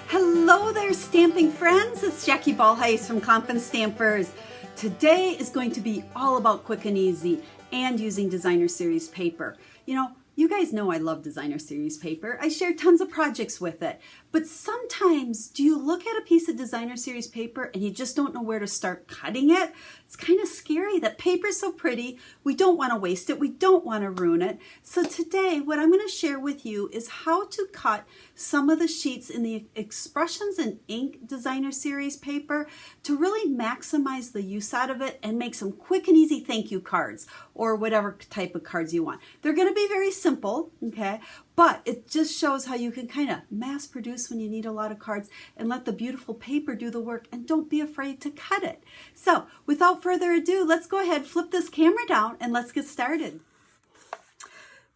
Hello there, stamping friends. It's Jackie Bolhuis from Klompen Stampers. Today is going to be all about quick and easy and using designer series paper. You know, you guys know I love designer series paper. I share tons of projects with it. But sometimes, do you look at a piece of designer series paper and you just don't know where to start cutting it? It's kind of scary. That paper's so pretty. We don't want to waste it. We don't want to ruin it. So today, what I'm going to share with you is how to cut some of the sheets in the Expressions in Ink designer series paper to really maximize the use out of it and make some quick and easy thank you cards or whatever type of cards you want. They're going to be very simple, okay? But it just shows how you can kind of mass produce when you need a lot of cards and let the beautiful paper do the work, and don't be afraid to cut it. So without further ado, let's go ahead, flip this camera down, and let's get started.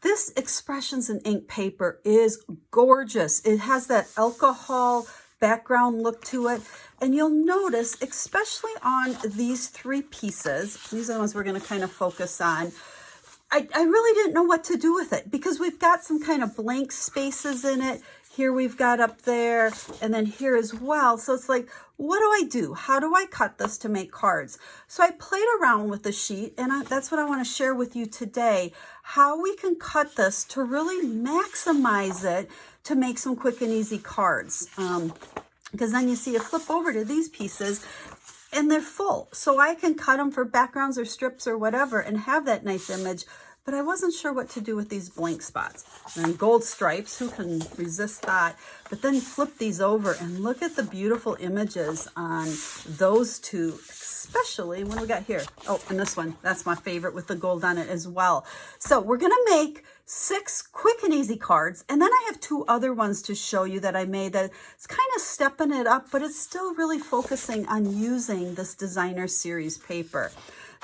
This Expressions in Ink paper is gorgeous. It has that alcohol background look to it. And you'll notice, especially on these three pieces, these are the ones we're going to kind of focus on, I really didn't know what to do with it because we've got some kind of blank spaces in it. Here we've got up there and then here as well. So it's like, what do I do? How do I cut this to make cards? So I played around with the sheet, and that's what I want to share with you today, how we can cut this to really maximize it to make some quick and easy cards. Because then you see, you flip over to these pieces and they're full. So I can cut them for backgrounds or strips or whatever and have that nice image, but I wasn't sure what to do with these blank spots. And gold stripes, who can resist that? But then flip these over and look at the beautiful images on those two, especially when we got here. Oh, and this one, that's my favorite with the gold on it as well. So we're gonna make 6 quick and easy cards, and then I have 2 other ones to show you that I made that it's kind of stepping it up, but it's still really focusing on using this designer series paper.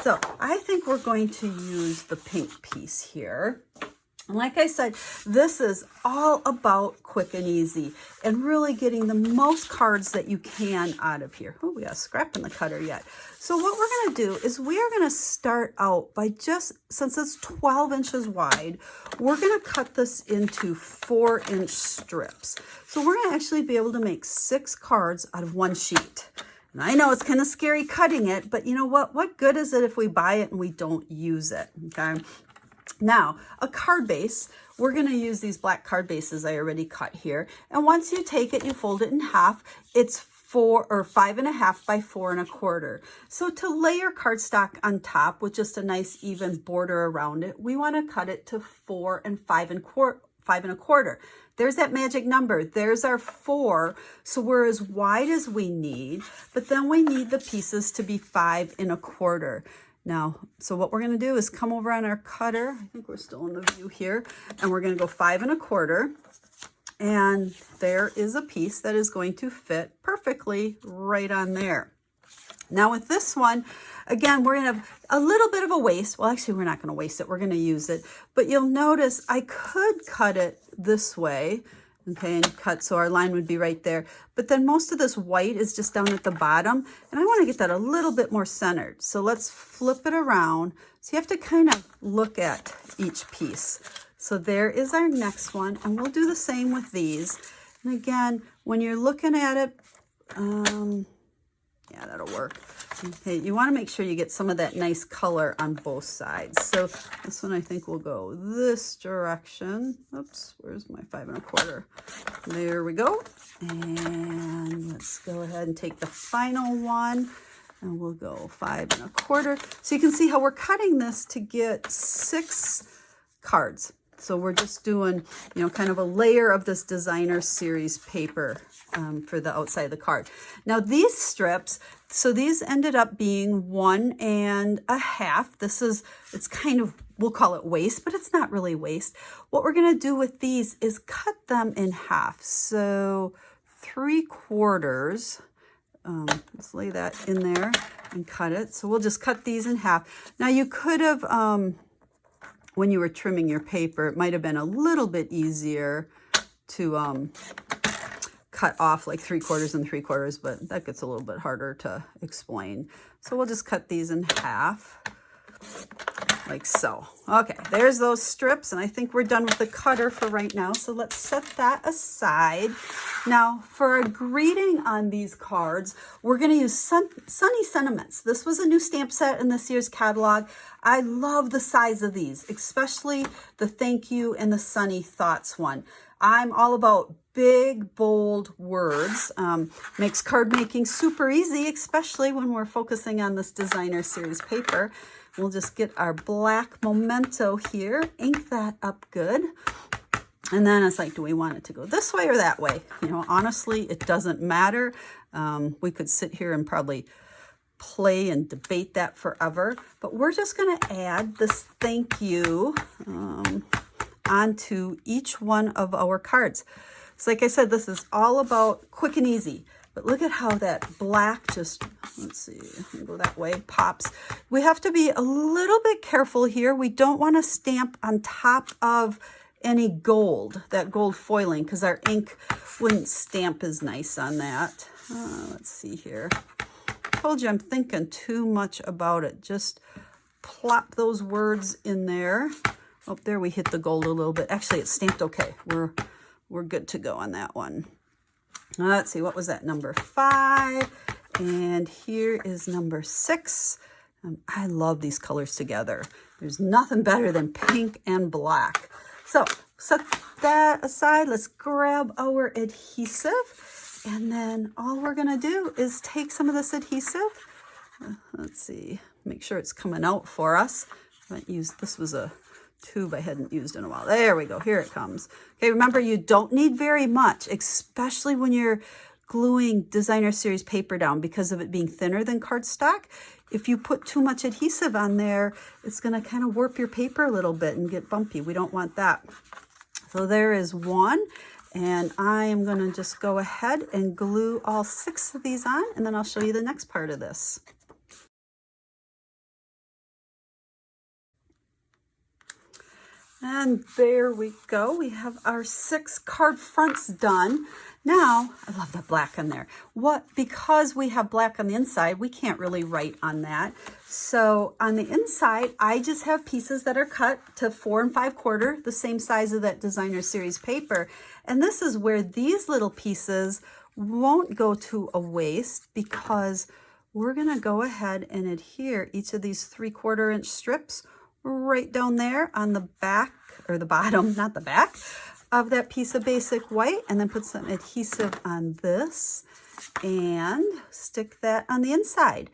So I think we're going to use the pink piece here. And like I said, this is all about quick and easy and really getting the most cards that you can out of here. Oh, we got a scrap in the cutter yet. So what we're going to do is we are going to start out by just, since it's 12 inches wide, we're going to cut this into 4-inch strips. So we're going to actually be able to make 6 cards out of one sheet. And I know it's kind of scary cutting it, but you know what? What good is it if we buy it and we don't use it, okay? Now, a card base, we're going to use these black card bases I already cut here. And once you take it, you fold it in half. It's 5.5 by 4 1/4. So to layer cardstock on top with just a nice even border around it, we want to cut it to 4 5 1/4. There's that magic number. There's our 4. So we're as wide as we need, but then we need the pieces to be 5 1/4. Now, so what we're going to do is come over on our cutter. I think we're still in the view here, and we're going to go 5 1/4. And there is a piece that is going to fit perfectly right on there. Now with this one, again, we're going to have a little bit of a waste. Well, actually, we're not going to waste it. We're going to use it. But you'll notice I could cut it this way, okay, and cut so our line would be right there. But then most of this white is just down at the bottom, and I want to get that a little bit more centered. So let's flip it around. So you have to kind of look at each piece. So there is our next one, and we'll do the same with these. And again, when you're looking at it, yeah, that'll work. Okay, you want to make sure you get some of that nice color on both sides. So this one I think will go this direction. Oops, where's my 5 1/4? There we go. And let's go ahead and take the final one, and we'll go 5 1/4. So you can see how we're cutting this to get 6 cards. So we're just doing, you know, kind of a layer of this designer series paper for the outside of the card. Now these strips, so these ended up being 1 1/2. This is, it's kind of, we'll call it waste, but it's not really waste. What we're going to do with these is cut them in half. So 3/4. Let's lay that in there and cut it. So we'll just cut these in half. Now you could have, when you were trimming your paper, it might have been a little bit easier to cut off like 3/4 and 3/4, but that gets a little bit harder to explain. So we'll just cut these in half, like so. Okay, there's those strips, and I think we're done with the cutter for right now. So let's set that aside. Now, for our greeting on these cards, we're going to use Sunny Sentiments. This was a new stamp set in this year's catalog. I love the size of these, especially the thank you and the Sunny Thoughts one. I'm all about big, bold words. Makes card making super easy, especially when we're focusing on this designer series paper. We'll just get our black memento here, ink that up good. And then it's like, do we want it to go this way or that way? You know, honestly, it doesn't matter. We could sit here and probably play and debate that forever, but we're just going to add this thank you onto each one of our cards. So like I said, this is all about quick and easy. But look at how that black just, let's see, go that way, pops. We have to be a little bit careful here. We don't want to stamp on top of any gold, that gold foiling, because our ink wouldn't stamp as nice on that. Let's see here. Told you I'm thinking too much about it. Just plop those words in there. Oh, there we hit the gold a little bit. Actually, it's stamped okay. We're good to go on that one. Let's see, what was that? Number 5. And here is number 6. I love these colors together. There's nothing better than pink and black. So set that aside. Let's grab our adhesive. And then all we're going to do is take some of this adhesive. Let's see, make sure it's coming out for us. I haven't used, this was a tube I hadn't used in a while. There we go. Here it comes. Okay, remember, you don't need very much, especially when you're gluing designer series paper down because of it being thinner than cardstock. If you put too much adhesive on there, it's going to kind of warp your paper a little bit and get bumpy. We don't want that. So there is one, and I am going to just go ahead and glue all 6 of these on, and then I'll show you the next part of this. And there we go. We have our 6 card fronts done. Now, I love the black on there. Because we have black on the inside, we can't really write on that. So on the inside, I just have pieces that are cut to 4 5/4, the same size of that designer series paper. And this is where these little pieces won't go to a waste, because we're going to go ahead and adhere each of these 3/4 inch strips right down there on the back, or the bottom, not the back, of that piece of basic white, and then put some adhesive on this and stick that on the inside.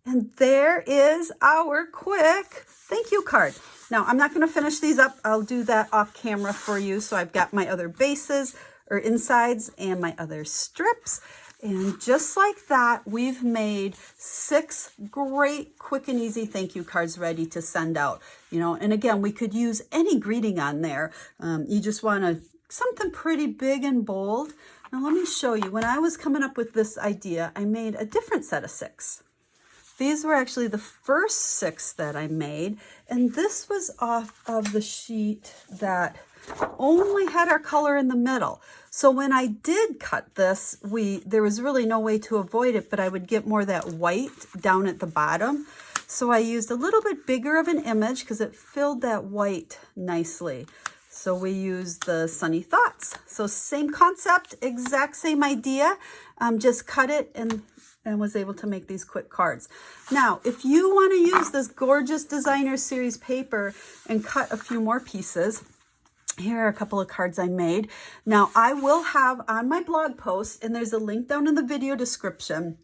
And there is our quick thank you card. Now, I'm not going to finish these up. I'll do that off camera for you. So I've got my other bases or insides and my other strips. And just like that, we've made 6 great, quick and easy thank you cards ready to send out. You know, and again, we could use any greeting on there. You just want something pretty big and bold. Now, let me show you. When I was coming up with this idea, I made a different set of 6. These were actually the first 6 that I made, and this was off of the sheet that only had our color in the middle. So when I did cut this, there was really no way to avoid it, but I would get more of that white down at the bottom. So I used a little bit bigger of an image because it filled that white nicely. So we used the Sunny Thoughts. So same concept, exact same idea, just cut it and was able to make these quick cards. Now, if you want to use this gorgeous designer series paper and cut a few more pieces, here are a couple of cards I made. Now, I will have on my blog post, and there's a link down in the video description,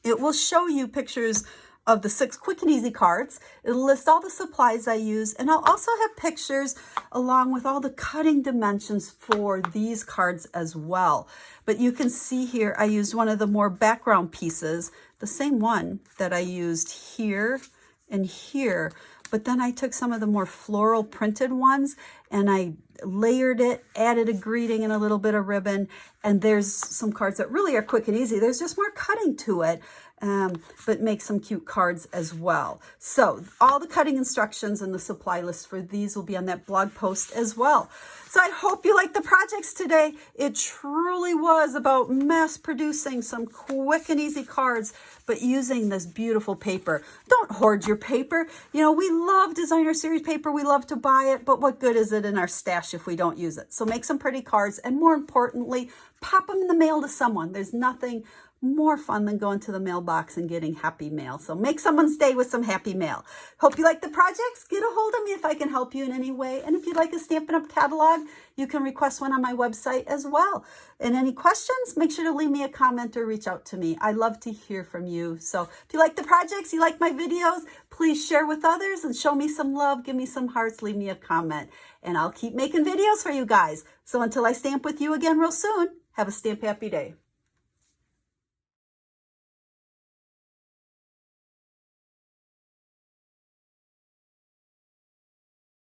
it will show you pictures of the 6 quick and easy cards. It'll list all the supplies I use, and I'll also have pictures along with all the cutting dimensions for these cards as well. But you can see here, I used one of the more background pieces, the same one that I used here and here, but then I took some of the more floral printed ones and I layered it, added a greeting and a little bit of ribbon, and there's some cards that really are quick and easy. There's just more cutting to it. but make some cute cards as well. So all the cutting instructions and the supply list for these will be on that blog post as well. So I hope you liked the projects today. It truly was about mass producing some quick and easy cards, but using this beautiful paper. Don't hoard your paper. You know, we love designer series paper. We love to buy it, but what good is it in our stash if we don't use it? So make some pretty cards, and more importantly, pop them in the mail to someone. There's nothing more fun than going to the mailbox and getting happy mail. So make someone's day with some happy mail. Hope you like the projects. Get a hold of me if I can help you in any way. And if you'd like a Stampin' Up! Catalog, you can request one on my website as well. And any questions, make sure to leave me a comment or reach out to me. I love to hear from you. So if you like the projects, you like my videos, please share with others and show me some love. Give me some hearts, leave me a comment, and I'll keep making videos for you guys. So until I stamp with you again real soon, have a stamp happy day.